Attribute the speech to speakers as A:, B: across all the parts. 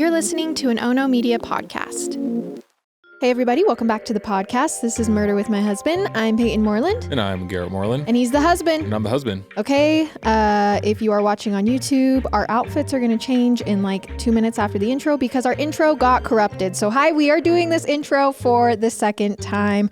A: You're listening to an Ono Media podcast. Hey everybody, welcome back to the podcast. This is Murder with My Husband. I'm Payton Moreland.
B: And I'm Garrett Moreland.
A: And he's the husband.
B: And I'm the husband.
A: Okay, if you are watching on YouTube, our outfits are going to change in like 2 minutes after the intro because our intro got corrupted. So hi, we are doing this intro for the second time.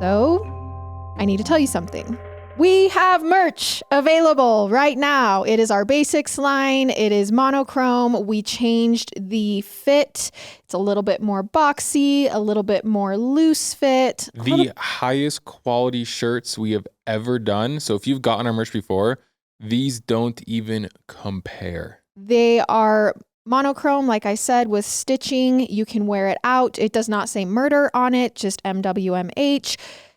A: So, I need to tell you something. We have merch available right now. It is our basics line. It is monochrome. We changed the fit. It's a little bit more boxy, a little bit more loose fit.
B: The highest quality shirts we have ever done. So if you've gotten our merch before, these don't even compare.
A: They are monochrome, like I said, with stitching. You can wear it out. It does not say murder on it, just MWMH.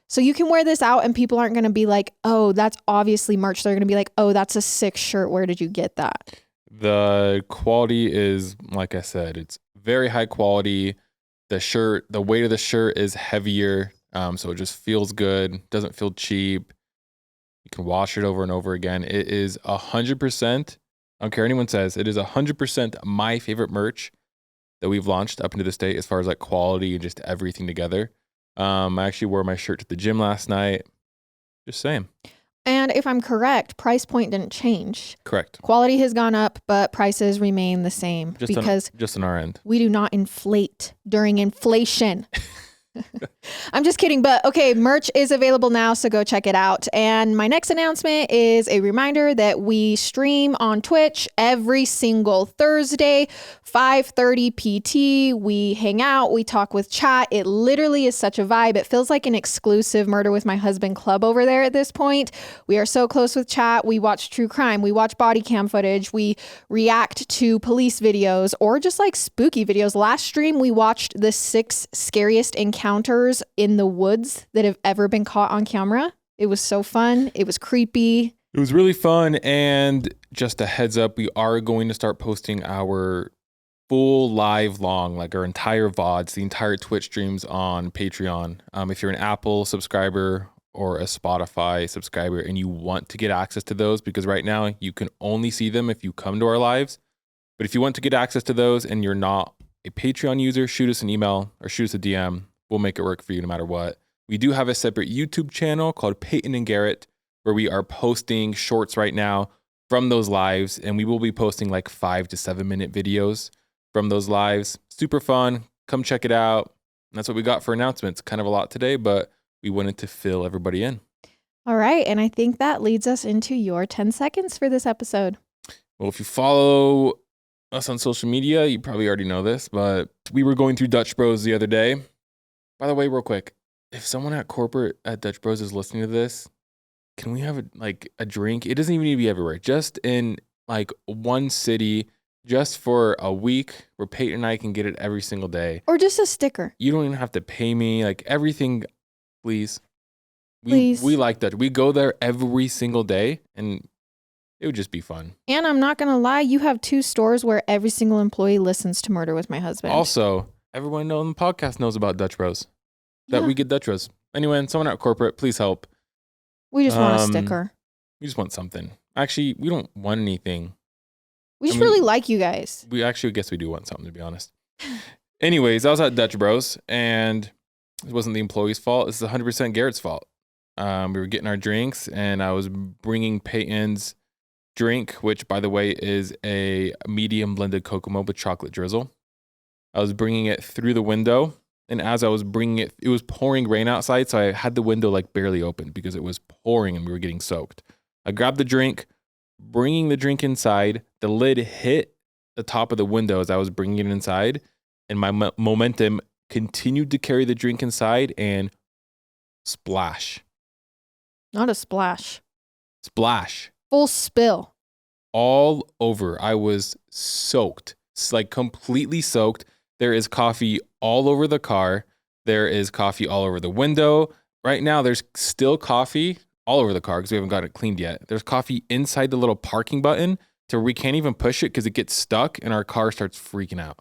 A: So you can wear this out and people aren't going to be like, oh, that's obviously merch. They're going to be like, oh, that's a sick shirt. Where did you get that?
B: The quality is, like I said, it's very high quality. The weight of the shirt is heavier. So it just feels good. Doesn't feel cheap. You can wash it over and over again. It is 100%. I don't care what anyone says. It is 100% my favorite merch that we've launched up into this day as far as like quality and just everything together. I actually wore my shirt to the gym last night. Just saying.
A: And if I'm correct, price point didn't change.
B: Correct.
A: Quality has gone up, but prices remain the same
B: just on our end.
A: We do not inflate during inflation. I'm just kidding, but okay, merch is available now, so go check it out. And my next announcement is a reminder that we stream on Twitch every single Thursday, 5:30 PT. We hang out, we talk with chat. It literally is such a vibe. It feels like an exclusive Murder with My Husband club over there at this point. We are so close with chat. We watch true crime. We watch body cam footage. We react to police videos or just like spooky videos. Last stream, we watched the 6 scariest encounters in the woods that have ever been caught on camera. It was so fun. It was creepy.
B: It was really fun. And just a heads up, we are going to start posting our full live long, like our entire VODs, the entire Twitch streams on Patreon. If you're an Apple subscriber or a Spotify subscriber and you want to get access to those, because right now you can only see them if you come to our lives. But if you want to get access to those and you're not a Patreon user, shoot us an email or shoot us a DM. We'll make it work for you no matter what. We do have a separate YouTube channel called Payton and Garrett, where we are posting shorts right now from those lives. And we will be posting like 5 to 7 minute videos from those lives. Super fun. Come check it out. And that's what we got for announcements. Kind of a lot today, but we wanted to fill everybody in.
A: All right. And I think that leads us into your 10 seconds for this episode.
B: Well, if you follow us on social media, you probably already know this, but we were going through Dutch Bros the other day. By the way, real quick, if someone at corporate at Dutch Bros is listening to this, can we have a drink? It doesn't even need to be everywhere. Just in like one city, just for a week, where Peyton and I can get it every single day.
A: Or just a sticker.
B: You don't even have to pay me. Like everything, please.
A: Please.
B: We like that. We go there every single day, and it would just be fun.
A: And I'm not going to lie, you have 2 stores where every single employee listens to Murder with My Husband.
B: Also, everyone on the podcast knows about Dutch Bros. That we get Dutch Bros. Anyway, someone at corporate, please help.
A: We just want a sticker.
B: We just want something. Actually, we don't want anything.
A: We just really like you guys.
B: We actually guess we do want something, to be honest. Anyways, I was at Dutch Bros, and it wasn't the employee's fault. This is 100% Garrett's fault. We were getting our drinks, and I was bringing Peyton's drink, which, by the way, is a medium blended Kokomo with chocolate drizzle. I was bringing it through the window, and as I was bringing it, it was pouring rain outside, so I had the window like barely open because it was pouring and we were getting soaked. I grabbed the drink, bringing the drink inside. The lid hit the top of the window as I was bringing it inside, and my momentum continued to carry the drink inside and splash.
A: Not a splash.
B: Splash.
A: Full spill.
B: All over. I was soaked. It's like completely soaked. There is coffee all over the car. There is coffee all over the window. Right now, there's still coffee all over the car because we haven't got it cleaned yet. There's coffee inside the little parking button to where we can't even push it because it gets stuck and our car starts freaking out.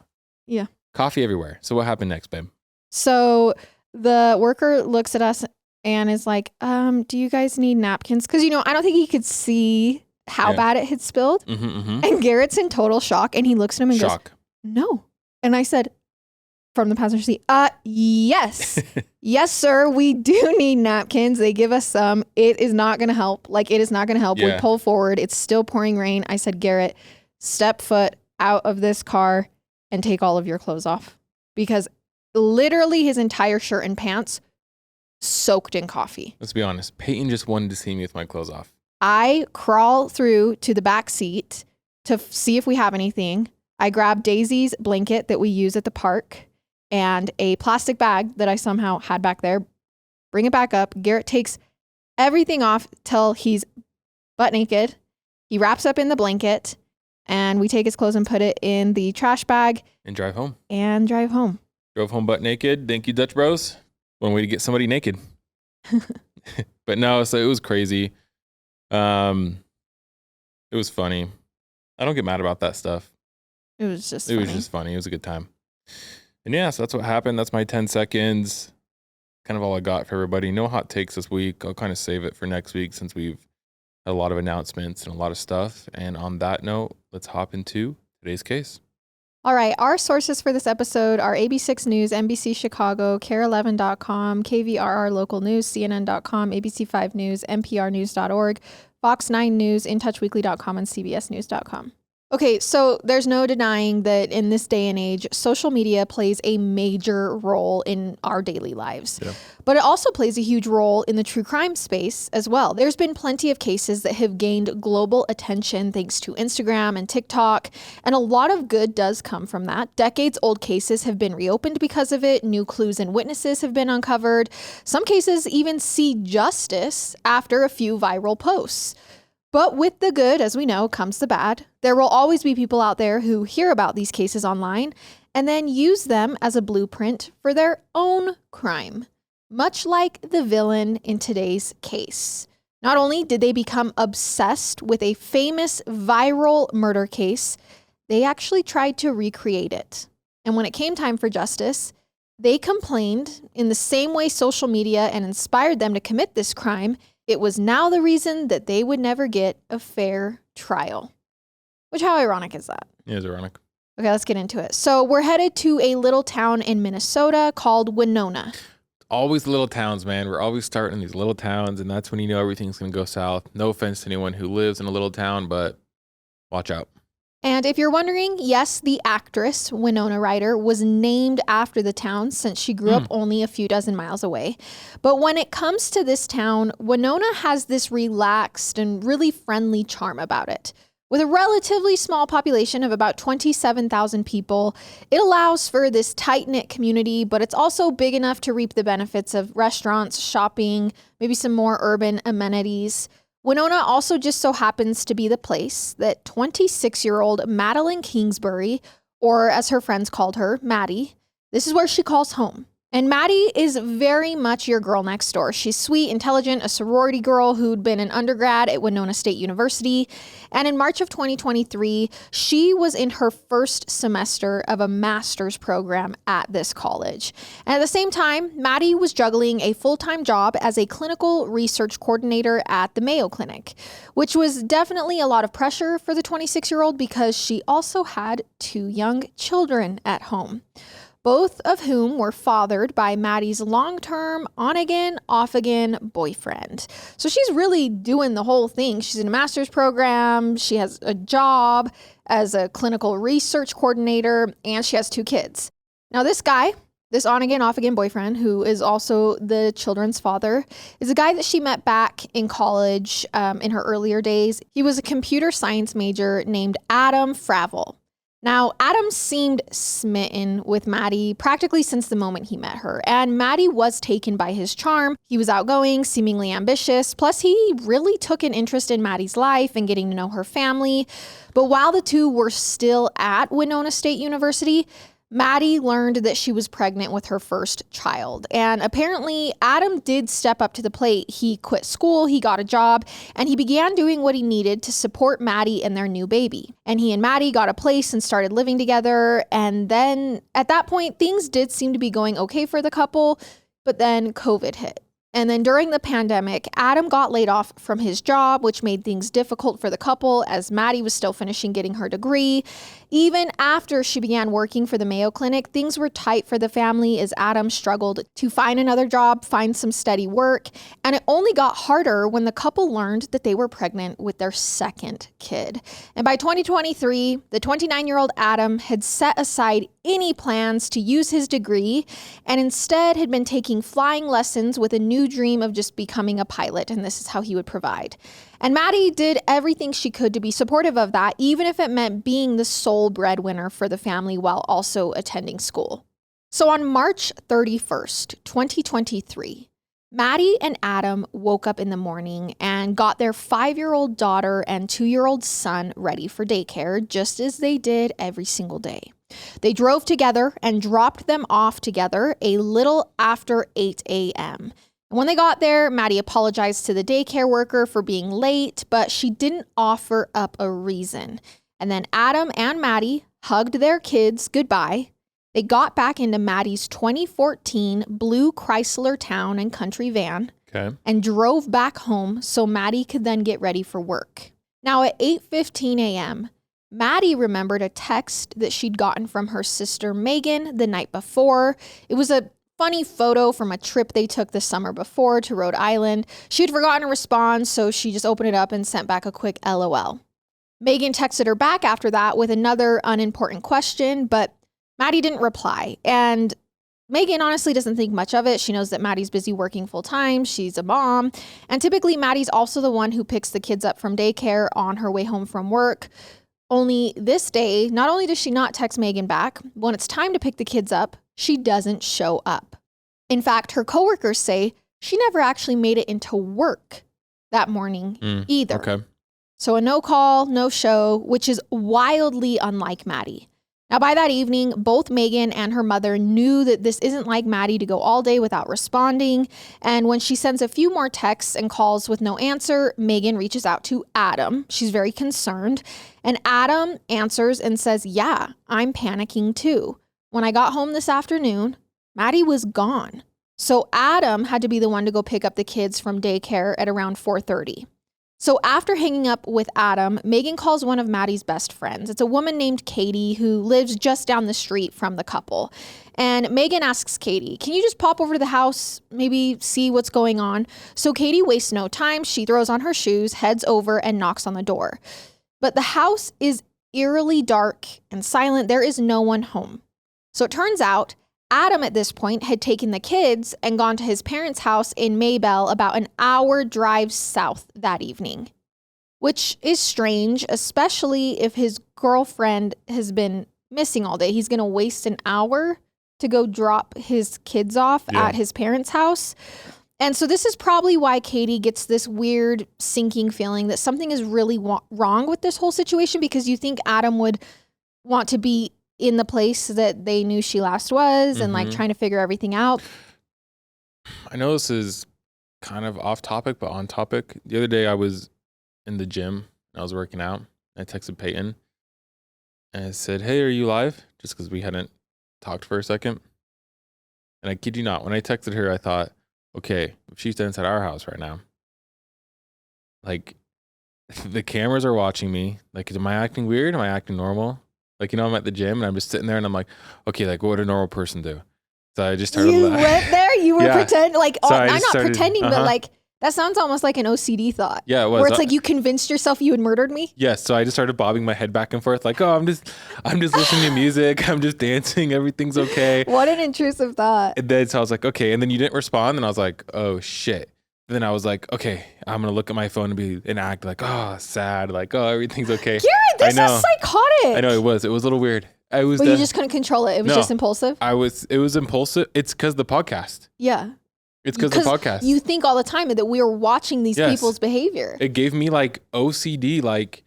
A: Yeah.
B: Coffee everywhere. So what happened next, babe?
A: So the worker looks at us and is like, do you guys need napkins? Because, I don't think he could see how bad it had spilled. And Garrett's in total shock and he looks at him and goes, no. And I said, from the passenger seat, yes. Yes, sir. We do need napkins. They give us some. It is not going to help. Like, it is not going to help.
B: Yeah.
A: We pull forward. It's still pouring rain. I said, Garrett, step foot out of this car and take all of your clothes off. Because literally his entire shirt and pants soaked in coffee.
B: Let's be honest. Payton just wanted to see me with my clothes off.
A: I crawl through to the back seat to see if we have anything. I grab Daisy's blanket that we use at the park and a plastic bag that I somehow had back there. Bring it back up. Garrett takes everything off till he's butt naked. He wraps up in the blanket and we take his clothes and put it in the trash bag.
B: And drive home.
A: Drove home
B: butt naked. Thank you, Dutch Bros. One way to get somebody naked. But no, so it was crazy. It was funny. I don't get mad about that stuff.
A: It was just
B: funny. It was a good time. And yeah, so that's what happened. That's my 10 seconds. Kind of all I got for everybody. No hot takes this week. I'll kind of save it for next week since we've had a lot of announcements and a lot of stuff. And on that note, let's hop into today's case.
A: All right. Our sources for this episode are ABC6 News, NBC Chicago, KARE11.com, KVRR Local News, CNN.com, ABC5 News, NPRnews.org, Fox 9 News, InTouchWeekly.com, and CBSNews.com. Okay, so there's no denying that in this day and age, social media plays a major role in our daily lives.
B: Yeah.
A: But it also plays a huge role in the true crime space as well. There's been plenty of cases that have gained global attention thanks to Instagram and TikTok, and a lot of good does come from that. Decades-old cases have been reopened because of it. New clues and witnesses have been uncovered. Some cases even see justice after a few viral posts. But with the good, as we know, comes the bad. There will always be people out there who hear about these cases online and then use them as a blueprint for their own crime, much like the villain in today's case. Not only did they become obsessed with a famous viral murder case, they actually tried to recreate it. And when it came time for justice, they complained in the same way social media and inspired them to commit this crime. It was now the reason that they would never get a fair trial. Which, how ironic is that?
B: Yeah, it's ironic.
A: Okay, let's get into it. So we're headed to a little town in Minnesota called Winona.
B: Always little towns, man. We're always starting in these little towns, and that's when you know everything's going to go south. No offense to anyone who lives in a little town, but watch out.
A: And if you're wondering, yes, the actress, Winona Ryder, was named after the town since she grew up only a few dozen miles away. But when it comes to this town, Winona has this relaxed and really friendly charm about it. With a relatively small population of about 27,000 people, it allows for this tight-knit community, but it's also big enough to reap the benefits of restaurants, shopping, maybe some more urban amenities. Winona also just so happens to be the place that 26-year-old Maddi Kingsbury, or as her friends called her, Maddie, this is where she calls home. And Maddie is very much your girl next door. She's sweet, intelligent, a sorority girl who'd been an undergrad at Winona State University. And in March of 2023, she was in her first semester of a master's program at this college. And at the same time, Maddie was juggling a full-time job as a clinical research coordinator at the Mayo Clinic, which was definitely a lot of pressure for the 26-year-old because she also had 2 young children at home, both of whom were fathered by Maddie's long-term, on-again, off-again boyfriend. So she's really doing the whole thing. She's in a master's program, she has a job as a clinical research coordinator, and she has 2 kids. Now this guy, this on-again, off-again boyfriend, who is also the children's father, is a guy that she met back in college in her earlier days. He was a computer science major named Adam Fravel. Now, Adam seemed smitten with Maddie practically since the moment he met her, and Maddie was taken by his charm. He was outgoing, seemingly ambitious, plus he really took an interest in Maddie's life and getting to know her family. But while the two were still at Winona State University, Maddie learned that she was pregnant with her first child. And apparently, Adam did step up to the plate. He quit school, he got a job, and he began doing what he needed to support Maddie and their new baby. And he and Maddie got a place and started living together. And then at that point, things did seem to be going okay for the couple, but then COVID hit. And then during the pandemic, Adam got laid off from his job, which made things difficult for the couple as Maddie was still finishing getting her degree. Even after she began working for the Mayo Clinic, things were tight for the family as Adam struggled to find another job, find some steady work. And it only got harder when the couple learned that they were pregnant with their second kid. And by 2023, the 29-year-old Adam had set aside any plans to use his degree and instead had been taking flying lessons with a new dream of just becoming a pilot. And this is how he would provide. And Maddie did everything she could to be supportive of that, even if it meant being the sole breadwinner for the family while also attending school. So on March 31st, 2023, Maddie and Adam woke up in the morning and got their 5-year-old daughter and 2-year-old son ready for daycare, just as they did every single day. They drove together and dropped them off together a little after 8 a.m. And when they got there, Maddie apologized to the daycare worker for being late, but she didn't offer up a reason. And then Adam and Maddie hugged their kids goodbye. They got back into Maddie's 2014 blue Chrysler Town and Country van and drove back home so Maddie could then get ready for work. Now at 8:15 a.m., Maddie remembered a text that she'd gotten from her sister Megan the night before. It was a funny photo from a trip they took the summer before to Rhode Island. She had forgotten to respond, so she just opened it up and sent back a quick LOL. Megan texted her back after that with another unimportant question, but Maddie didn't reply. And Megan honestly doesn't think much of it. She knows that Maddie's busy working full time. She's a mom. And typically Maddie's also the one who picks the kids up from daycare on her way home from work. Only this day, not only does she not text Megan back, when it's time to pick the kids up, she doesn't show up. In fact, her coworkers say she never actually made it into work that morning either.
B: Okay.
A: So a no call, no show, which is wildly unlike Maddie. Now, by that evening, both Megan and her mother knew that this isn't like Maddie to go all day without responding. And when she sends a few more texts and calls with no answer, Megan reaches out to Adam. She's very concerned. And Adam answers and says, "Yeah, I'm panicking too. When I got home this afternoon, Maddie was gone." So Adam had to be the one to go pick up the kids from daycare at around 4:30. So after hanging up with Adam, Megan calls one of Maddie's best friends. It's a woman named Katie who lives just down the street from the couple. And Megan asks Katie, "Can you just pop over to the house, maybe see what's going on?" So Katie wastes no time. She throws on her shoes, heads over, and knocks on the door. But the house is eerily dark and silent. There is no one home. So it turns out Adam at this point had taken the kids and gone to his parents' house in Maybell, about an hour drive south that evening, which is strange, especially if his girlfriend has been missing all day. He's going to waste an hour to go drop his kids off at his parents' house. And so this is probably why Katie gets this weird sinking feeling that something is really wrong with this whole situation, because you think Adam would want to be in the place that they knew she last was and like trying to figure everything out.
B: I know this is kind of off topic, but on topic. The other day I was in the gym and I was working out. I texted Payton and I said, "Hey, are you live?" Just because we hadn't talked for a second. And I kid you not, when I texted her, I thought, okay, if she's inside our house right now, like the cameras are watching me. Like, am I acting weird? Am I acting normal? Like, you know, I'm at the gym and I'm just sitting there and I'm like, okay, like what would a normal person do? So I just started.
A: You went there? You were pretending? Like,
B: so
A: I'm not pretending, but like, that sounds almost like an OCD thought.
B: Yeah, it was.
A: Where it's like you convinced yourself you had murdered me?
B: Yes. So I just started bobbing my head back and forth like, oh, I'm just listening to music. I'm just dancing. Everything's okay.
A: What an intrusive thought.
B: And then so I was like, okay. And then you didn't respond. And I was like, oh, shit. Then I was like, okay, I'm going to look at my phone and act like, oh, sad. Like, oh, everything's okay.
A: Garrett, this is psychotic.
B: I know it was. It was a little weird.
A: But you just couldn't control it. It was just impulsive?
B: It was impulsive. It's because the podcast.
A: Yeah.
B: It's because the podcast.
A: You think all the time that we are watching these people's behavior.
B: It gave me like OCD, like,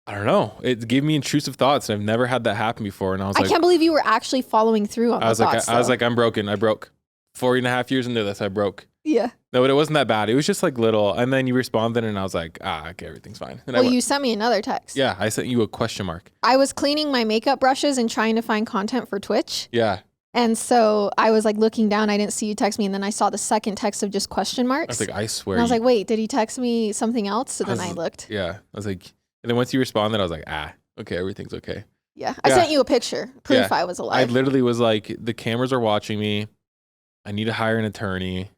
B: I don't know. It gave me intrusive thoughts. And I've never had that happen before. And I was like,
A: I can't believe you were actually following through on the thoughts.
B: I was like, I'm broken. I broke. 4.5 years into this, I broke.
A: Yeah.
B: No, but it wasn't that bad. It was just like little. And then you responded and I was like, okay, everything's fine. And
A: you sent me another text.
B: Yeah, I sent you a question mark.
A: I was cleaning my makeup brushes and trying to find content for Twitch.
B: Yeah.
A: And so I was like looking down. I didn't see you text me. And then I saw the second text of just question marks.
B: I was like, I swear.
A: And I was like, wait, did he text me something else? So then I looked.
B: Yeah. I was like, and then once you responded, I was like, okay, everything's okay.
A: Yeah. I sent you a picture. Proof I was
B: I
A: alive.
B: literally was like, the cameras are watching me. I need to hire an attorney.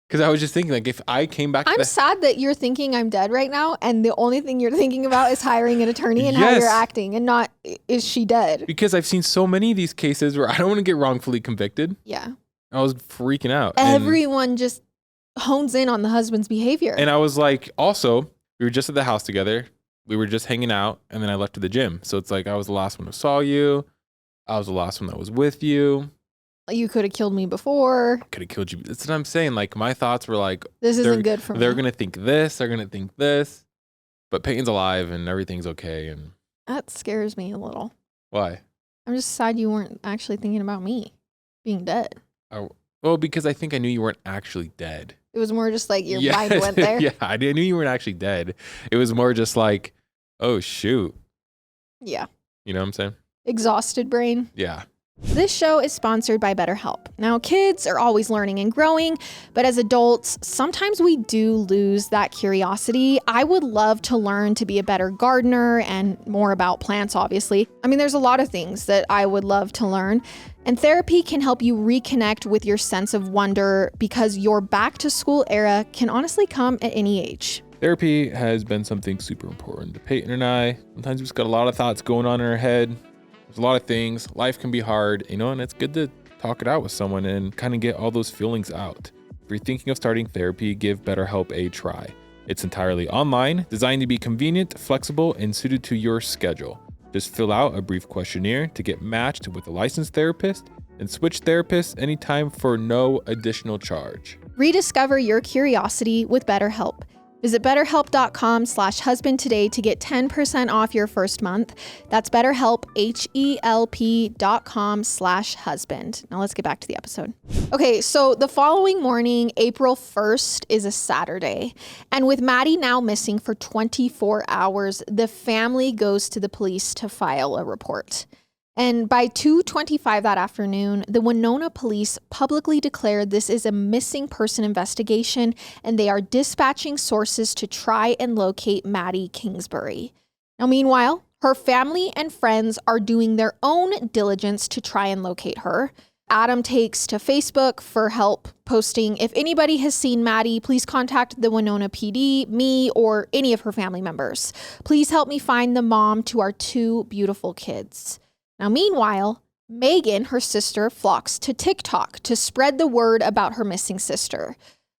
B: Because I was just thinking, like, if I came back
A: I'm sad that you're thinking I'm dead right now, and the only thing you're thinking about is hiring an attorney and how you're acting, and not, is she dead?
B: Because I've seen so many of these cases where I don't want to get wrongfully convicted.
A: Yeah.
B: I was freaking out.
A: Everyone just hones in on the husband's behavior.
B: And I was like, also, we were just at the house together. We were just hanging out, and then I left to the gym. So it's like, I was the last one who saw you. I was the last one that was with you.
A: You could have killed me before.
B: Could have killed you. That's what I'm saying. Like, my thoughts were like,
A: this isn't good for me.
B: They're going to think this. They're going to think this. But Peyton's alive, and everything's okay. And
A: that scares me a little.
B: Why?
A: I'm just sad you weren't actually thinking about me being dead.
B: Well, because I think I knew you weren't actually dead.
A: It was more just like your mind went there.
B: Yeah, I knew you weren't actually dead. It was more just like, oh, shoot.
A: Yeah.
B: You know what I'm saying?
A: Exhausted brain.
B: Yeah.
A: This show is sponsored by BetterHelp. Now, kids are always learning and growing, but as adults, sometimes we do lose that curiosity. I would love to learn to be a better gardener and more about plants, obviously. I mean, there's a lot of things that I would love to learn. And therapy can help you reconnect with your sense of wonder because your back to school era can honestly come at any age.
B: Therapy has been something super important to Peyton and I. Sometimes we've just got a lot of thoughts going on in our head. There's a lot of things. Life can be hard, and it's good to talk it out with someone and kind of get all those feelings out. If you're thinking of starting therapy, give BetterHelp a try. It's entirely online, designed to be convenient, flexible, and suited to your schedule. Just fill out a brief questionnaire to get matched with a licensed therapist and switch therapists anytime for no additional charge.
A: Rediscover your curiosity with BetterHelp. Visit BetterHelp.com/husband today to get 10% off your first month. That's BetterHelp, HELP.com/husband. Now let's get back to the episode. Okay, so the following morning, April 1st, is a Saturday. And with Maddie now missing for 24 hours, the family goes to the police to file a report. And by 2:25 that afternoon, the Winona police publicly declared this is a missing person investigation, and they are dispatching sources to try and locate Maddi Kingsbury. Now, meanwhile, her family and friends are doing their own diligence to try and locate her. Adam takes to Facebook for help, posting, "If anybody has seen Maddie, please contact the Winona PD, me, or any of her family members. Please help me find the mom to our 2 beautiful kids." Now, meanwhile, Megan, her sister, flocks to TikTok to spread the word about her missing sister.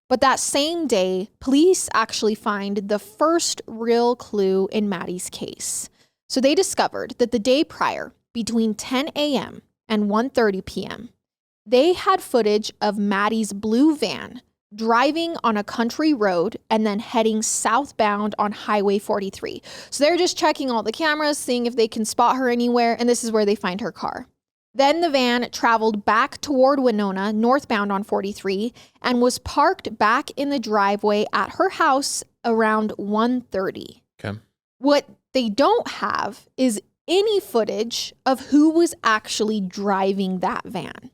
A: But that same day, police actually find the first real clue in Maddie's case. So they discovered that the day prior, between 10 a.m. and 1:30 p.m., they had footage of Maddie's blue van driving on a country road and then heading southbound on Highway 43. So they're just checking all the cameras, seeing if they can spot her anywhere, and this is where they find her car. Then the van traveled back toward Winona, northbound on 43, and was parked back in the driveway at her house around 1:30.
B: Okay.
A: What they don't have is any footage of who was actually driving that van.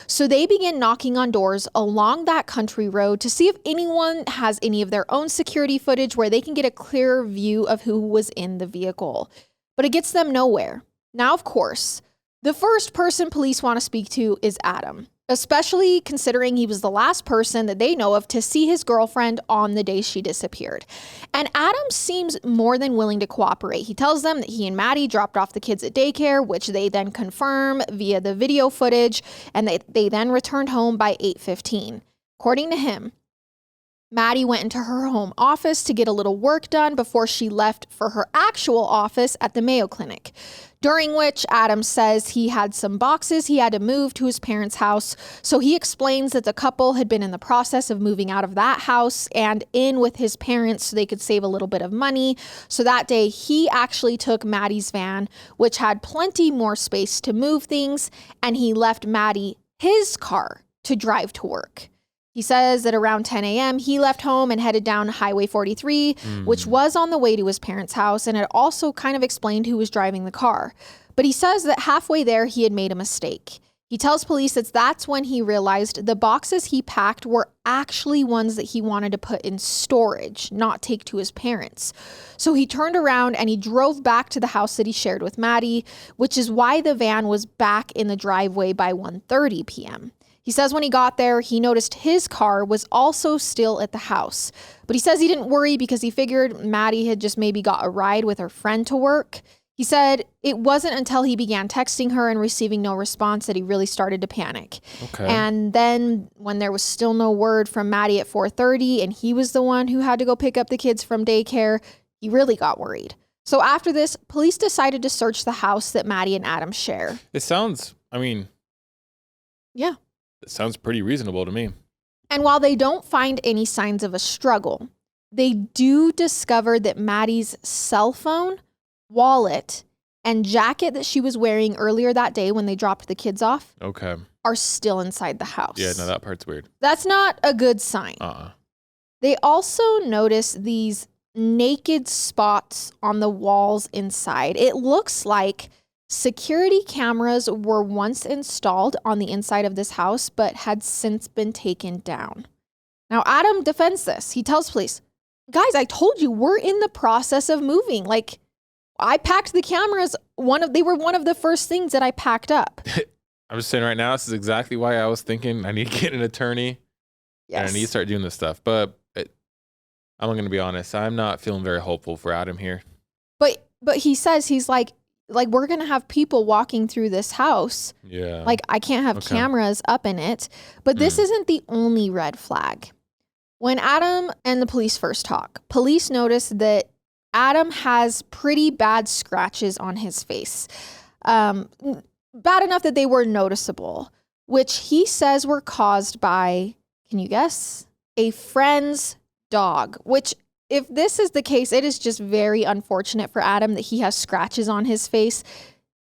A: So they begin knocking on doors along that country road to see if anyone has any of their own security footage where they can get a clearer view of who was in the vehicle. But it gets them nowhere. Now, of course, the first person police want to speak to is Adam, especially considering he was the last person that they know of to see his girlfriend on the day she disappeared. And Adam seems more than willing to cooperate. He tells them that he and Maddie dropped off the kids at daycare, which they then confirm via the video footage, and they then returned home by 8:15. According to him, Maddie went into her home office to get a little work done before she left for her actual office at the Mayo Clinic, during which Adam says he had some boxes he had to move to his parents' house. So he explains that the couple had been in the process of moving out of that house and in with his parents so they could save a little bit of money. So that day he actually took Maddie's van, which had plenty more space to move things, and he left Maddie his car to drive to work. He says that around 10 a.m., he left home and headed down Highway 43, which was on the way to his parents' house, and it also kind of explained who was driving the car. But he says that halfway there, he had made a mistake. He tells police that's when he realized the boxes he packed were actually ones that he wanted to put in storage, not take to his parents. So he turned around and he drove back to the house that he shared with Maddie, which is why the van was back in the driveway by 1:30 p.m. He says when he got there, he noticed his car was also still at the house. But he says he didn't worry because he figured Maddie had just maybe got a ride with her friend to work. He said it wasn't until he began texting her and receiving no response that he really started to panic.
B: Okay.
A: And then when there was still no word from Maddie at 4:30 and he was the one who had to go pick up the kids from daycare, he really got worried. So after this, police decided to search the house that Maddie and Adam share.
B: It sounds,
A: Yeah.
B: it sounds pretty reasonable to me.
A: And while they don't find any signs of a struggle, they do discover that Maddie's cell phone, wallet, and jacket that she was wearing earlier that day when they dropped the kids off are still inside the house.
B: Yeah, no, that part's weird.
A: That's not a good sign. They also notice these naked spots on the walls inside. It looks like security cameras were once installed on the inside of this house, but had since been taken down. Now, Adam defends this. He tells police, guys, I told you we're in the process of moving. Like, I packed the cameras. They were one of the first things that I packed up.
B: I'm just saying right now, this is exactly why I was thinking I need to get an attorney.
A: Yes.
B: And I need to start doing this stuff. But I'm going to be honest. I'm not feeling very hopeful for Adam here.
A: But he says, he's like we're going to have people walking through this house.
B: Yeah.
A: Like, I can't have cameras up in it. But this isn't the only red flag. When Adam and the police first talk, police notice that Adam has pretty bad scratches on his face. Bad enough that they were noticeable, which he says were caused by, can you guess? A friend's dog, which if this is the case, it is just very unfortunate for Adam that he has scratches on his face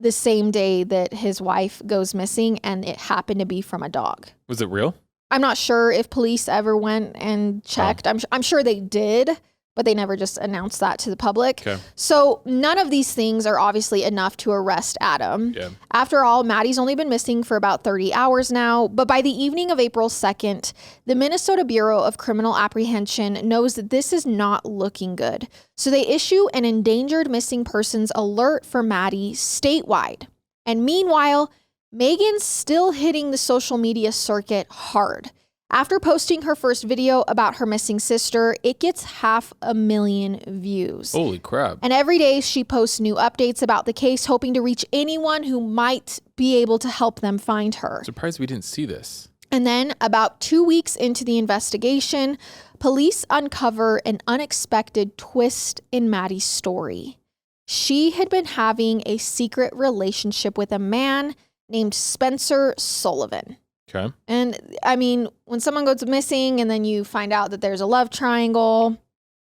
A: the same day that his wife goes missing, and it happened to be from a dog.
B: Was it real?
A: I'm not sure if police ever went and checked. I'm sure they did, but they never just announced that to the public.
B: Okay.
A: So none of these things are obviously enough to arrest Adam.
B: Yeah.
A: After all, Maddie's only been missing for about 30 hours now, but by the evening of April 2nd, the Minnesota Bureau of Criminal Apprehension knows that this is not looking good. So they issue an endangered missing persons alert for Maddie statewide. And meanwhile, Megan's still hitting the social media circuit hard. After posting her first video about her missing sister, it gets 500,000 views.
B: Holy crap.
A: And every day she posts new updates about the case, hoping to reach anyone who might be able to help them find her.
B: Surprised we didn't see this.
A: And then about 2 weeks into the investigation, police uncover an unexpected twist in Maddie's story. She had been having a secret relationship with a man named Spencer Sullivan.
B: Okay.
A: And I mean, when someone goes missing and then you find out that there's a love triangle,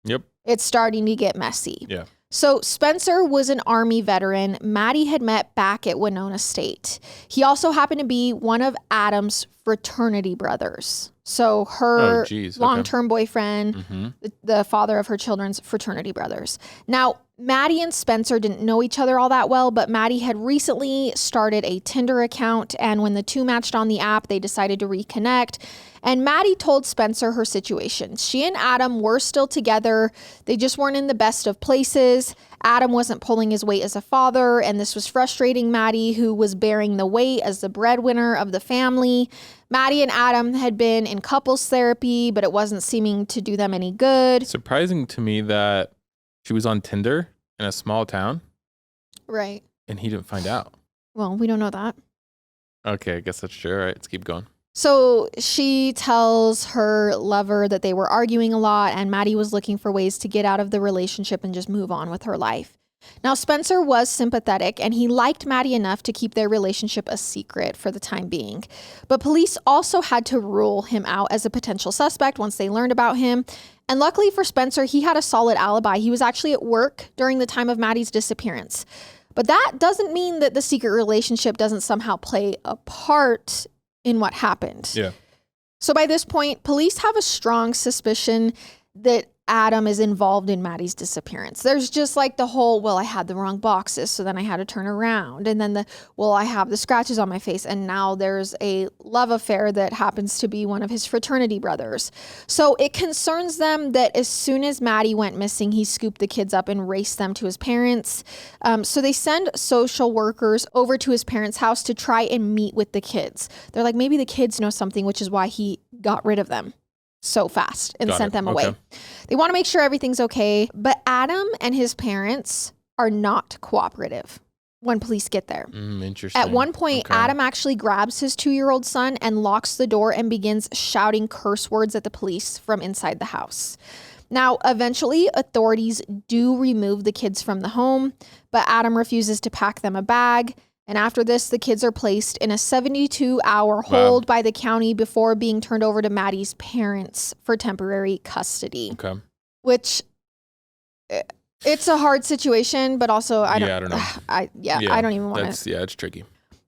B: Yep.
A: It's starting to get messy.
B: Yeah.
A: So Spencer was an Army veteran Maddie had met back at Winona State. He also happened to be one of Adam's fraternity brothers. So her long-term boyfriend, the father of her children's fraternity brothers. Now, Maddie and Spencer didn't know each other all that well, but Maddie had recently started a Tinder account, and when the two matched on the app, they decided to reconnect. And Maddie told Spencer her situation. She and Adam were still together. They just weren't in the best of places. Adam wasn't pulling his weight as a father, and this was frustrating Maddie, who was bearing the weight as the breadwinner of the family. Maddie and Adam had been in couples therapy, but it wasn't seeming to do them any good.
B: Surprising to me that she was on Tinder in a small town.
A: Right.
B: And he didn't find out.
A: Well, we don't know that.
B: Okay, I guess that's true. All right, let's keep going.
A: So she tells her lover that they were arguing a lot and Maddie was looking for ways to get out of the relationship and just move on with her life. Now, Spencer was sympathetic and he liked Maddie enough to keep their relationship a secret for the time being. But police also had to rule him out as a potential suspect once they learned about him. And luckily for Spencer, he had a solid alibi. He was actually at work during the time of Maddie's disappearance. But that doesn't mean that the secret relationship doesn't somehow play a part in what happened.
B: Yeah.
A: So by this point, police have a strong suspicion that Adam is involved in Maddie's disappearance. There's just like the whole, well, I had the wrong boxes, so then I had to turn around. And then I have the scratches on my face. And now there's a love affair that happens to be one of his fraternity brothers. So it concerns them that as soon as Maddie went missing, he scooped the kids up and raced them to his parents. So they send social workers over to his parents' house to try and meet with the kids. They're like, maybe the kids know something, which is why he got rid of them so fast and sent them away. They want to make sure everything's okay, but Adam and his parents are not cooperative when police get there.
B: Interesting.
A: At one point, Adam actually grabs his 2-year-old son and locks the door and begins shouting curse words at the police from inside the house. Now, eventually, authorities do remove the kids from the home, but Adam refuses to pack them a bag. And after this, the kids are placed in a 72-hour hold by the county before being turned over to Maddie's parents for temporary custody. Okay. Which, it's a hard situation, but also I don't know. I don't even want to.
B: Yeah, it's tricky.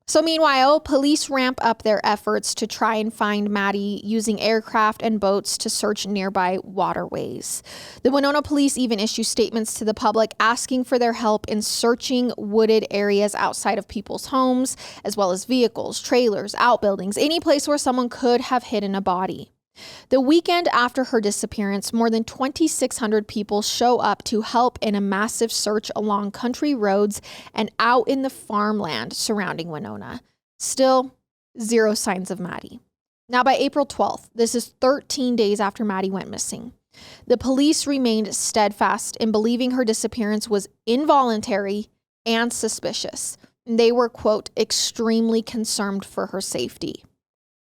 A: So meanwhile, police ramp up their efforts to try and find Maddie using aircraft and boats to search nearby waterways. The Winona police even issue statements to the public asking for their help in searching wooded areas outside of people's homes, as well as vehicles, trailers, outbuildings, any place where someone could have hidden a body. The weekend after her disappearance, more than 2,600 people show up to help in a massive search along country roads and out in the farmland surrounding Winona. Still, zero signs of Maddie. Now, by April 12th, this is 13 days after Maddie went missing, the police remained steadfast in believing her disappearance was involuntary and suspicious. They were, quote, extremely concerned for her safety.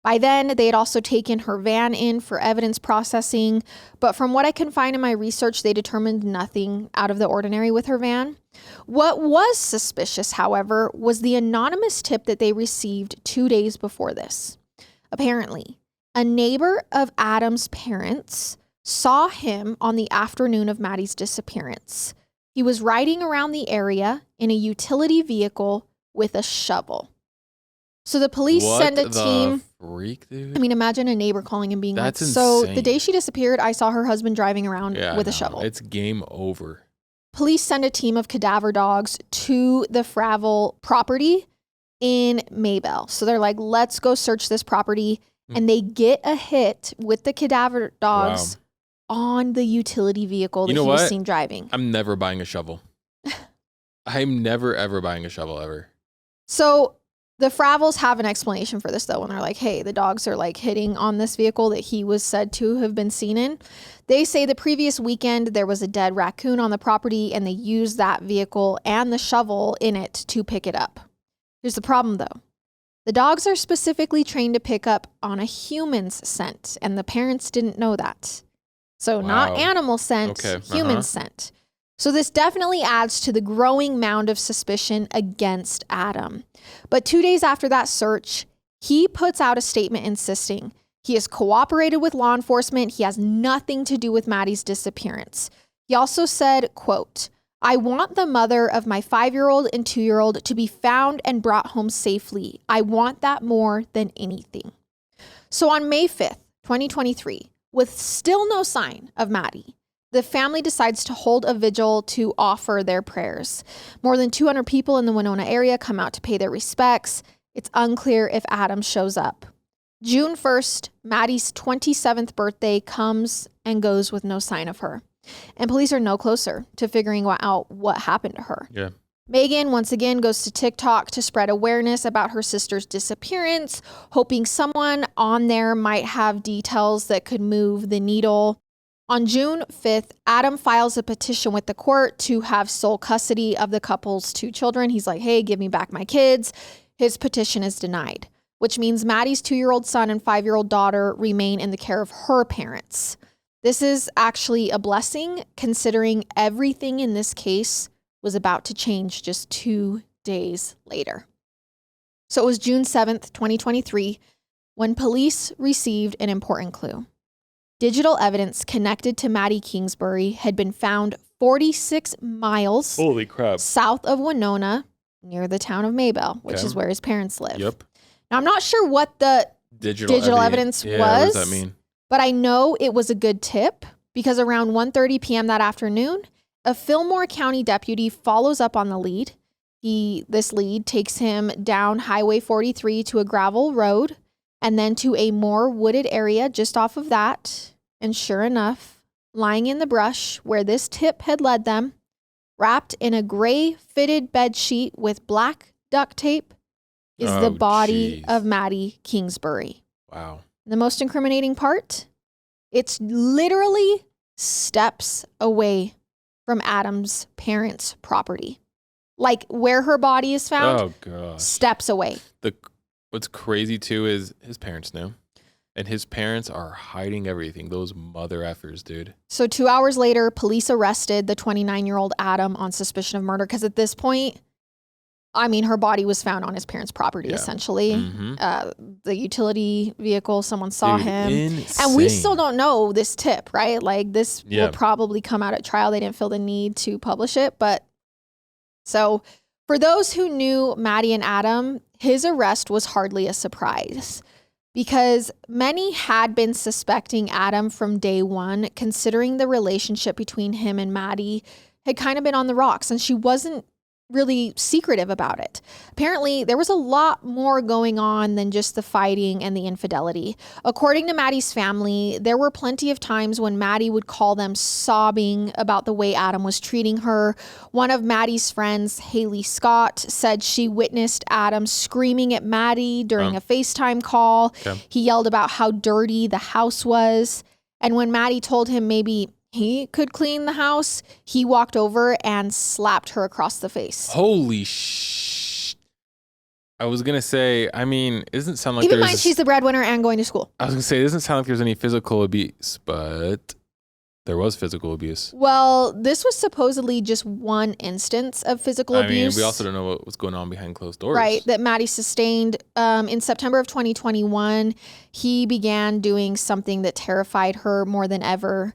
A: By then, they had also taken her van in for evidence processing, but from what I can find in my research, they determined nothing out of the ordinary with her van. What was suspicious, however, was the anonymous tip that they received 2 days before this. Apparently, a neighbor of Adam's parents saw him on the afternoon of Maddie's disappearance. He was riding around the area in a utility vehicle with a shovel. So the police send a team.
B: Freak, dude.
A: I mean, imagine a neighbor calling and being
B: That's
A: like, so
B: insane.
A: the day she disappeared, I saw her husband driving around with a shovel.
B: It's game over.
A: Police send a team of cadaver dogs to the Fravel property in Maybell. So they're like, let's go search this property. And they get a hit with the cadaver dogs on the utility vehicle that he was seen driving.
B: I'm never buying a shovel. I'm never, ever buying a shovel ever.
A: So the Fravels have an explanation for this, though, when they're like, hey, the dogs are like hitting on this vehicle that he was said to have been seen in. They say the previous weekend there was a dead raccoon on the property and they used that vehicle and the shovel in it to pick it up. Here's the problem, though. The dogs are specifically trained to pick up on a human's scent, and the parents didn't know that. So not animal scent, human scent. So this definitely adds to the growing mound of suspicion against Adam. But 2 days after that search, he puts out a statement insisting he has cooperated with law enforcement. He has nothing to do with Maddie's disappearance. He also said, quote, I want the mother of my 5-year-old and 2-year-old to be found and brought home safely. I want that more than anything. So on May 5th, 2023, with still no sign of Maddie, the family decides to hold a vigil to offer their prayers. More than 200 people in the Winona area come out to pay their respects. It's unclear if Adam shows up. June 1st, Maddie's 27th birthday comes and goes with no sign of her. And police are no closer to figuring out what happened to her.
B: Yeah.
A: Megan once again goes to TikTok to spread awareness about her sister's disappearance, hoping someone on there might have details that could move the needle. On June 5th, Adam files a petition with the court to have sole custody of the couple's 2 children. He's like, hey, give me back my kids. His petition is denied, which means Maddie's 2-year-old son and 5-year-old daughter remain in the care of her parents. This is actually a blessing, considering everything in this case was about to change just 2 days later. So it was June 7th, 2023, when police received an important clue. Digital evidence connected to Maddi Kingsbury had been found 46 miles south of Winona, near the town of Maybell, which is where his parents live. Yep. Now, I'm not sure what the digital evidence was.
B: What does that mean?
A: But I know it was a good tip. because around 1:30 p.m. that afternoon, a Fillmore County deputy follows up on the lead. This lead takes him down Highway 43 to a gravel road and then to a more wooded area just off of that. And sure enough, lying in the brush where this tip had led them, wrapped in a gray fitted bed sheet with black duct tape, is the body of Maddi Kingsbury.
B: Wow.
A: The most incriminating part, it's literally steps away from Adam's parents' property. Like where her body is found,
B: oh gosh, steps
A: away.
B: What's crazy too is his parents knew. And his parents are hiding everything. Those mother effers, dude.
A: So 2 hours later, police arrested the 29-year-old Adam on suspicion of murder. Because at this point, I mean, her body was found on his parents' property, essentially. The utility vehicle, someone saw him.
B: Insane.
A: And we still don't know this tip, right? Like this will probably come out at trial. They didn't feel the need to publish it. But so for those who knew Maddie and Adam, his arrest was hardly a surprise, because many had been suspecting Adam from day one, considering the relationship between him and Maddie had kind of been on the rocks, and she wasn't really secretive about it. Apparently, there was a lot more going on than just the fighting and the infidelity. According to Maddie's family, there were plenty of times when Maddie would call them sobbing about the way Adam was treating her. One of Maddie's friends, Haley Scott, said she witnessed Adam screaming at Maddie during a FaceTime call. Okay. He yelled about how dirty the house was. And when Maddie told him maybe he could clean the house, he walked over and slapped her across the face.
B: Holy sh! I was going to say, I mean, it doesn't sound like
A: Keep in mind, she's the breadwinner and going to school.
B: I was going to say, it doesn't sound like there's any physical abuse, but there was physical abuse.
A: Well, this was supposedly just one instance of physical abuse.
B: I mean, we also don't know what was going on behind closed doors.
A: Right, that Maddie sustained. In September of 2021, he began doing something that terrified her more than ever.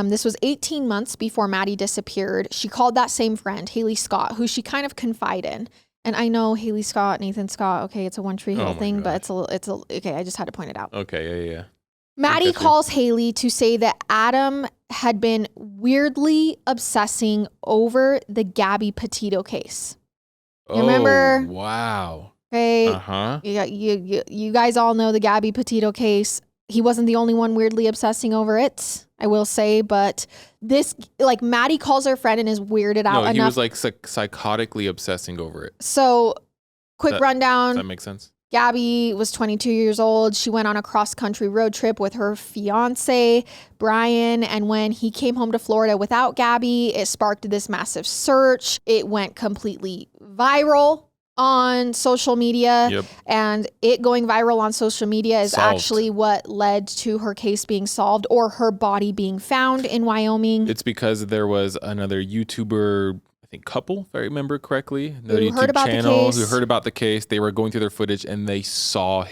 A: This was 18 months before Maddie disappeared. She called that same friend, Haley Scott, who she kind of confided in. And I know Haley Scott, Nathan Scott, okay, it's a One Tree Hill thing, but it's a, okay, I just had to point it out.
B: Okay, yeah.
A: Maddie calls Haley to say that Adam had been weirdly obsessing over the Gabby Petito case. You remember?
B: Wow.
A: Okay. You guys all know the Gabby Petito case. He wasn't the only one weirdly obsessing over it, I will say, but this, like, Maddie calls her friend and is weirded out enough.
B: No, he was like psychotically obsessing over it.
A: So, quick rundown.
B: Does that make sense?
A: Gabby was 22 years old. She went on a cross-country road trip with her fiance, Brian, and when he came home to Florida without Gabby, it sparked this massive search. It went completely viral on social media, and it going viral on social media is actually what led to her case being solved, or her body being found in Wyoming.
B: It's because there was another YouTuber, I think couple, if I remember correctly, another YouTube channel who heard about the case. They were going through their footage and they saw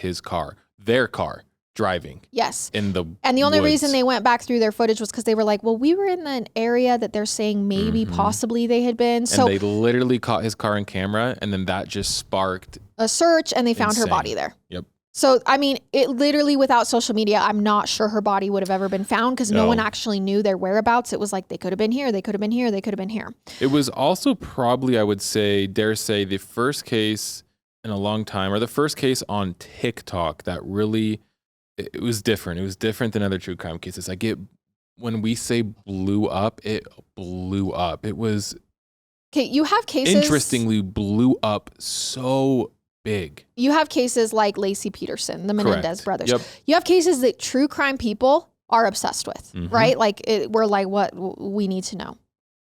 B: their car driving.
A: Yes.
B: And the
A: only reason they went back through their footage was because they were like, well, we were in an area that they're saying maybe possibly they had been. So
B: they literally caught his car on camera, and then that just sparked
A: a search, and they found her body there.
B: Yep.
A: So, I mean, it literally, without social media, I'm not sure her body would have ever been found, because no one actually knew their whereabouts. It was like, they could have been here, they could have been here, they could have been here.
B: It was also probably, I would say, dare say, the first case in a long time, or the first case on TikTok that really, it was different. It was different than other true crime cases. When we say blew up, it blew up. It was,
A: okay, you have cases,
B: interestingly, blew up so big.
A: You have cases like Lacey Peterson, the Menendez brothers.
B: Yep.
A: You have cases that true crime people are obsessed with, right? Like, we're like, what we need to know.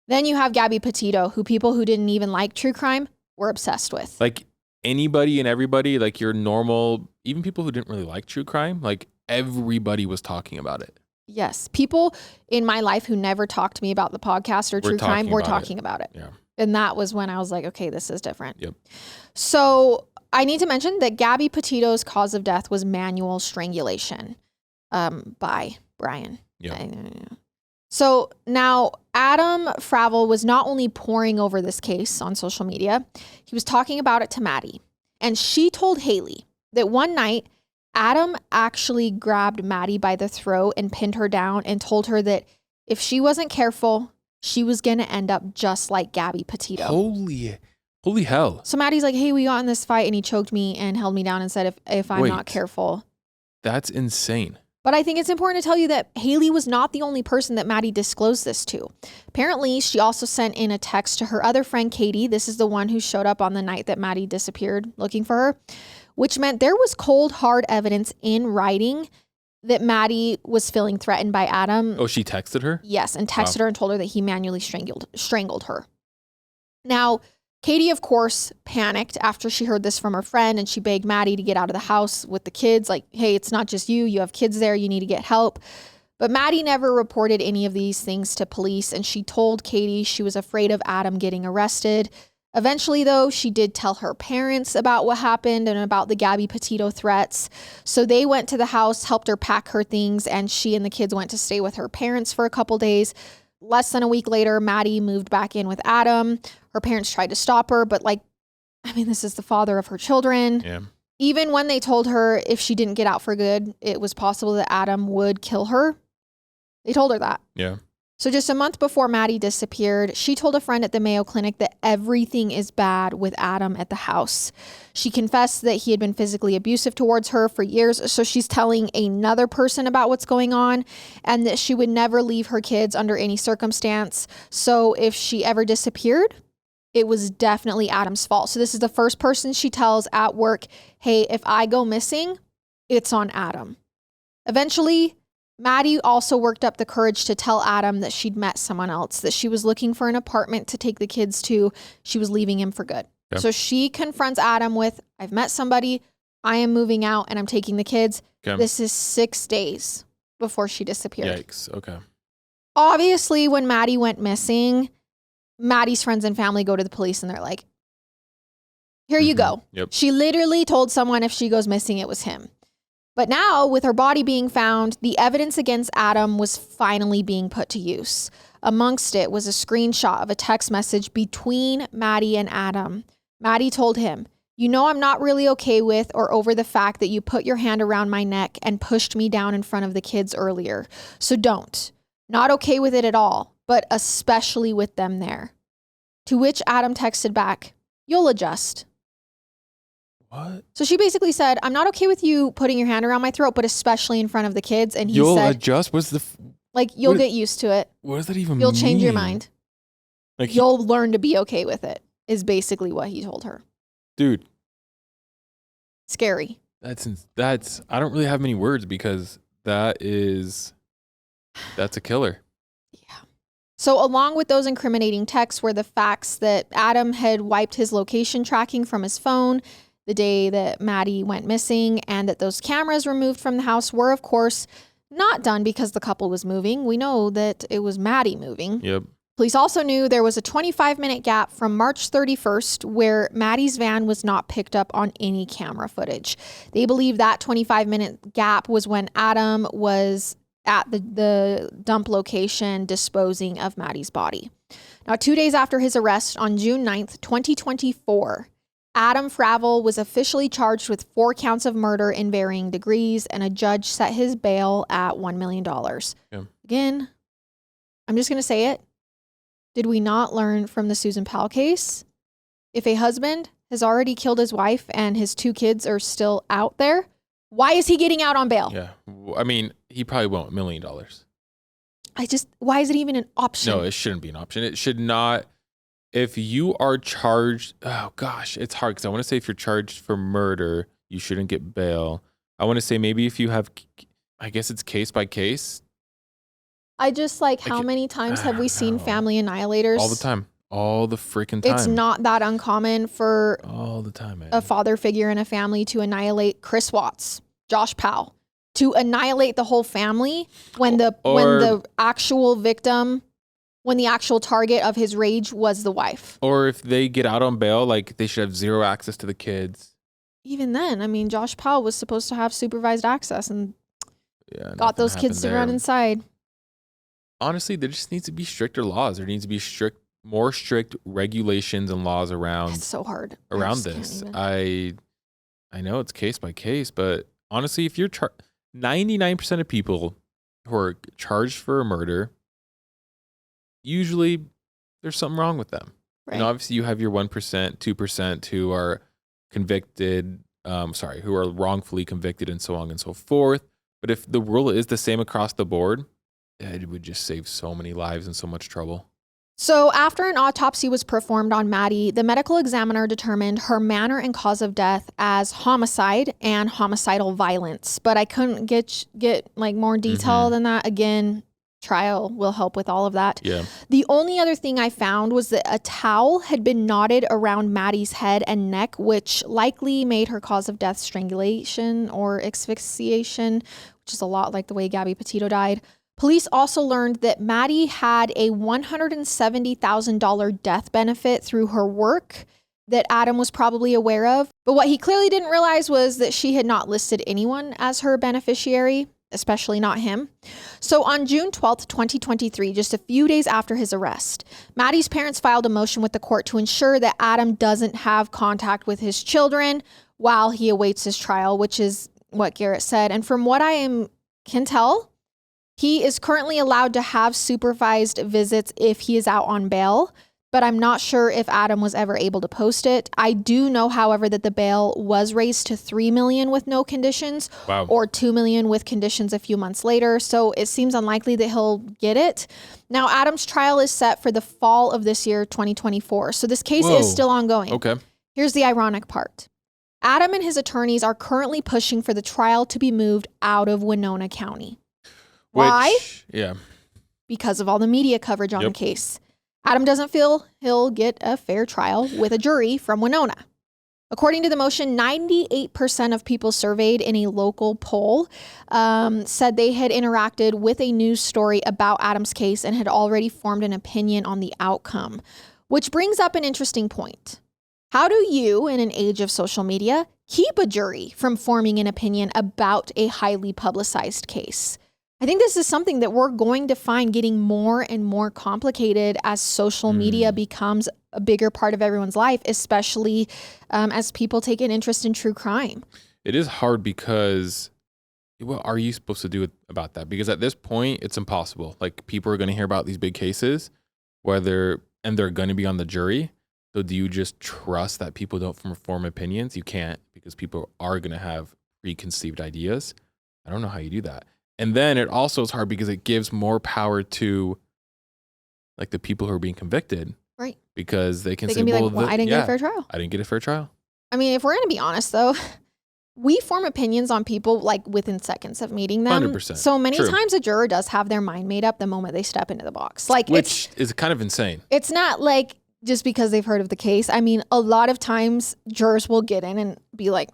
A: Then you have Gabby Petito, who people who didn't even like true crime were obsessed with.
B: Like, anybody and everybody, like your normal, even people who didn't really like true crime, like everybody was talking about it.
A: Yes. People in my life who never talked to me about the podcast or true crime were talking about it.
B: Yeah.
A: And that was when I was like, okay, this is different.
B: Yep.
A: So I need to mention that Gabby Petito's cause of death was manual strangulation by Brian.
B: Yeah.
A: So now Adam Fravel was not only poring over this case on social media, he was talking about it to Maddie. And she told Haley that one night, Adam actually grabbed Maddie by the throat and pinned her down and told her that if she wasn't careful, she was going to end up just like Gabby Petito.
B: Holy hell.
A: So Maddie's like, hey, we got in this fight and he choked me and held me down and said, if I'm not careful.
B: That's insane.
A: But I think it's important to tell you that Haley was not the only person that Maddie disclosed this to. Apparently, she also sent in a text to her other friend, Katie. This is the one who showed up on the night that Maddie disappeared looking for her, which meant there was cold, hard evidence in writing that Maddie was feeling threatened by Adam.
B: Oh, she texted her?
A: Yes, and texted her and told her that he manually strangled her. Now, Katie, of course, panicked after she heard this from her friend, and she begged Maddie to get out of the house with the kids. Like, hey, it's not just you. You have kids there. You need to get help. But Maddie never reported any of these things to police, and she told Katie she was afraid of Adam getting arrested. Eventually, though, she did tell her parents about what happened and about the Gabby Petito threats. So they went to the house, helped her pack her things, and she and the kids went to stay with her parents for a couple days. Less than a week later, Maddie moved back in with Adam. Her parents tried to stop her, but this is the father of her children.
B: Yeah.
A: Even when they told her if she didn't get out for good, it was possible that Adam would kill her. They told her that.
B: Yeah.
A: So just a month before Maddie disappeared, she told a friend at the Mayo Clinic that everything is bad with Adam at the house. She confessed that he had been physically abusive towards her for years, so she's telling another person about what's going on and that she would never leave her kids under any circumstance. So if she ever disappeared, it was definitely Adam's fault. So this is the first person she tells at work, hey, if I go missing, it's on Adam. Eventually, Maddie also worked up the courage to tell Adam that she'd met someone else, that she was looking for an apartment to take the kids to. She was leaving him for good. Yep. So she confronts Adam with, I've met somebody, I am moving out, and I'm taking the kids. Okay. This is 6 days before she disappeared.
B: Yikes. Okay.
A: Obviously, when Maddie went missing, Maddie's friends and family go to the police and they're like, here you go.
B: Yep.
A: She literally told someone if she goes missing, it was him. But now, with her body being found, the evidence against Adam was finally being put to use. Amongst it was a screenshot of a text message between Maddie and Adam. Maddie told him, you know I'm not really okay with or over the fact that you put your hand around my neck and pushed me down in front of the kids earlier. So don't. Not okay with it at all, but especially with them there. To which Adam texted back, you'll adjust.
B: What?
A: So she basically said, I'm not okay with you putting your hand around my throat, but especially in front of the kids. And he said,
B: you'll adjust? What's the...
A: you'll get used to it.
B: What does that even mean?
A: You'll change your mind. You'll learn to be okay with it, is basically what he told her.
B: Dude.
A: Scary.
B: That's, I don't really have many words because that's a killer.
A: Yeah. So along with those incriminating texts were the facts that Adam had wiped his location tracking from his phone the day that Maddie went missing, and that those cameras removed from the house were, of course, not done because the couple was moving. We know that it was Maddie moving.
B: Yep.
A: Police also knew there was a 25-minute gap from March 31st where Maddie's van was not picked up on any camera footage. They believe that 25-minute gap was when Adam was at the dump location disposing of Maddie's body. Now, 2 days after his arrest on June 9th, 2024, Adam Fravel was officially charged with 4 counts of murder in varying degrees, and a judge set his bail at $1 million.
B: Yeah.
A: Again, I'm just going to say it. Did we not learn from the Susan Powell case? If a husband has already killed his wife and his 2 kids are still out there, why is he getting out on bail?
B: Yeah. I mean, he probably won't $1 million.
A: Why is it even an option?
B: No, it shouldn't be an option. It should not. If you are charged, oh gosh, it's hard because I want to say if you're charged for murder, you shouldn't get bail. I want to say maybe if you have, I guess it's case by case.
A: I just how many times have we seen family annihilators?
B: All the time. All the freaking time.
A: It's not that uncommon for
B: all the time, man.
A: A father figure in a family to annihilate Chris Watts, Josh Powell, to annihilate the whole family when the actual victim, when the actual target of his rage was the wife.
B: Or if they get out on bail, they should have zero access to the kids.
A: Even then, I mean, Josh Powell was supposed to have supervised access and got those kids to run inside.
B: Honestly, there just needs to be stricter laws. There needs to be more strict regulations and laws around.
A: It's so hard
B: around this. I know it's case by case, but honestly, if you're 99% of people who are charged for a murder usually there's something wrong with them.
A: Right.
B: And obviously you have your 1%, 2% who are convicted, who are wrongfully convicted and so on and so forth. But if the rule is the same across the board, it would just save so many lives and so much trouble.
A: So after an autopsy was performed on Maddie, the medical examiner determined her manner and cause of death as homicide and homicidal violence. But I couldn't get like more detail than that. Again, trial will help with all of that.
B: Yeah.
A: The only other thing I found was that a towel had been knotted around Maddie's head and neck, which likely made her cause of death strangulation or asphyxiation, which is a lot like the way Gabby Petito died. Police also learned that Maddie had a $170,000 death benefit through her work that Adam was probably aware of. But what he clearly didn't realize was that she had not listed anyone as her beneficiary, especially not him. So on June 12th, 2023, just a few days after his arrest, Maddie's parents filed a motion with the court to ensure that Adam doesn't have contact with his children while he awaits his trial, which is what Garrett said. And from what can tell, he is currently allowed to have supervised visits if he is out on bail, but I'm not sure if Adam was ever able to post it. I do know, however, that the bail was raised to $3 million with no conditions, or $2 million with conditions a few months later. So it seems unlikely that he'll get it. Now, Adam's trial is set for the fall of this year, 2024. So this case is still ongoing.
B: Okay.
A: Here's the ironic part. Adam and his attorneys are currently pushing for the trial to be moved out of Winona County. Why?
B: Yeah. Because
A: of all the media coverage on the case. Adam doesn't feel he'll get a fair trial with a jury from Winona. According to the motion, 98% of people surveyed in a local poll said they had interacted with a news story about Adam's case and had already formed an opinion on the outcome, which brings up an interesting point. How do you, in an age of social media, keep a jury from forming an opinion about a highly publicized case? I think this is something that we're going to find getting more and more complicated as social media becomes a bigger part of everyone's life, especially as people take an interest in true crime.
B: It is hard because what are you supposed to do about that? Because at this point, it's impossible. Like, people are going to hear about these big cases, and they're going to be on the jury. So do you just trust that people don't form opinions? You can't, because people are going to have preconceived ideas. I don't know how you do that. And then it also is hard because it gives more power to, like, the people who are being convicted. Right. Because they can say,
A: be like, I didn't get a fair trial.
B: I didn't get a fair trial.
A: I mean, if we're going to be honest, though, we form opinions on people, like, within seconds of meeting them.
B: 100%.
A: So many times a juror does have their mind made up the moment they step into the box.
B: Which is kind of insane.
A: It's not like just because they've heard of the case. I mean, a lot of times jurors will get in and be like,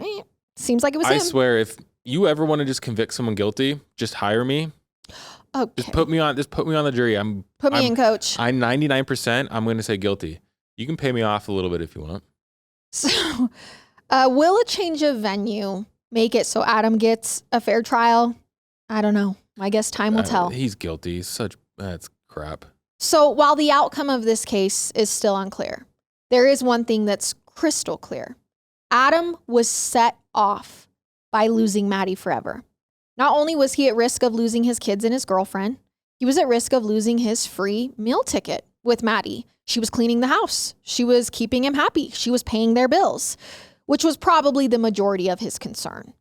A: seems like it was him.
B: I swear, if you ever want to just convict someone guilty, just hire me.
A: Okay.
B: Just put me on the jury.
A: Put me in, coach.
B: I'm 99%. I'm going to say guilty. You can pay me off a little bit if you want.
A: So, will a change of venue make it so Adam gets a fair trial? I don't know. I guess time will tell.
B: He's guilty. That's crap.
A: So while the outcome of this case is still unclear, there is one thing that's crystal clear. Adam was set off by losing Maddie forever. Not only was he at risk of losing his kids and his girlfriend, he was at risk of losing his free meal ticket with Maddie. She was cleaning the house. She was keeping him happy. She was paying their bills, which was probably the majority of his concern.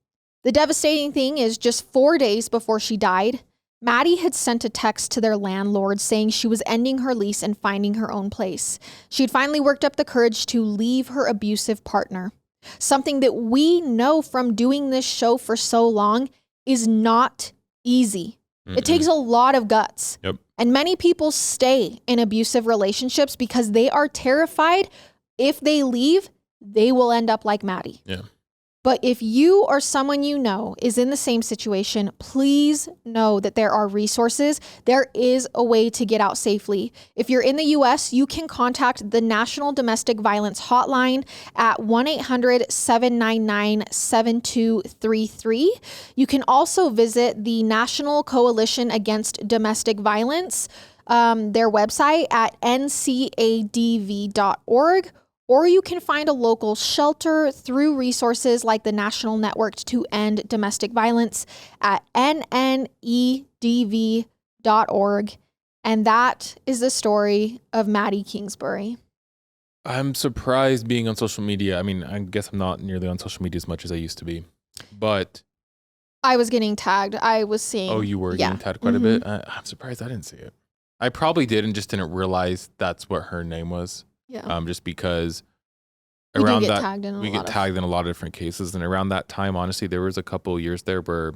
A: The devastating thing is, just 4 days before she died, Maddie had sent a text to their landlord saying she was ending her lease and finding her own place. She had finally worked up the courage to leave her abusive partner. Something that we know from doing this show for so long is not easy. Mm-mm. It takes a lot of guts.
B: Yep.
A: And many people stay in abusive relationships because they are terrified if they leave, they will end up like Maddie.
B: Yeah.
A: But if you or someone you know is in the same situation, please know that there are resources. There is a way to get out safely. If you're in the U.S., you can contact the National Domestic Violence Hotline at 1-800-799-7233. You can also visit the National Coalition Against Domestic Violence, their website at ncadv.org. Or you can find a local shelter through resources like the National Network to End Domestic Violence at nnedv.org. And that is the story of Maddi Kingsbury.
B: I'm surprised being on social media. I mean, I guess I'm not nearly on social media as much as I used to be, but
A: I was getting tagged. I was seeing.
B: oh, you were getting tagged quite a bit. I'm surprised I didn't see it. I probably did and just didn't realize that's what her name was.
A: Yeah.
B: Just because
A: We do
B: around
A: get
B: that
A: tagged in
B: we get tagged in a lot of different cases, and around that time, honestly, there was a couple years there where,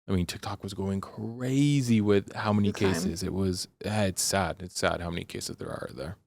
B: I mean, TikTok was going crazy with how many cases. It was. It's sad. It's sad how many cases there are there.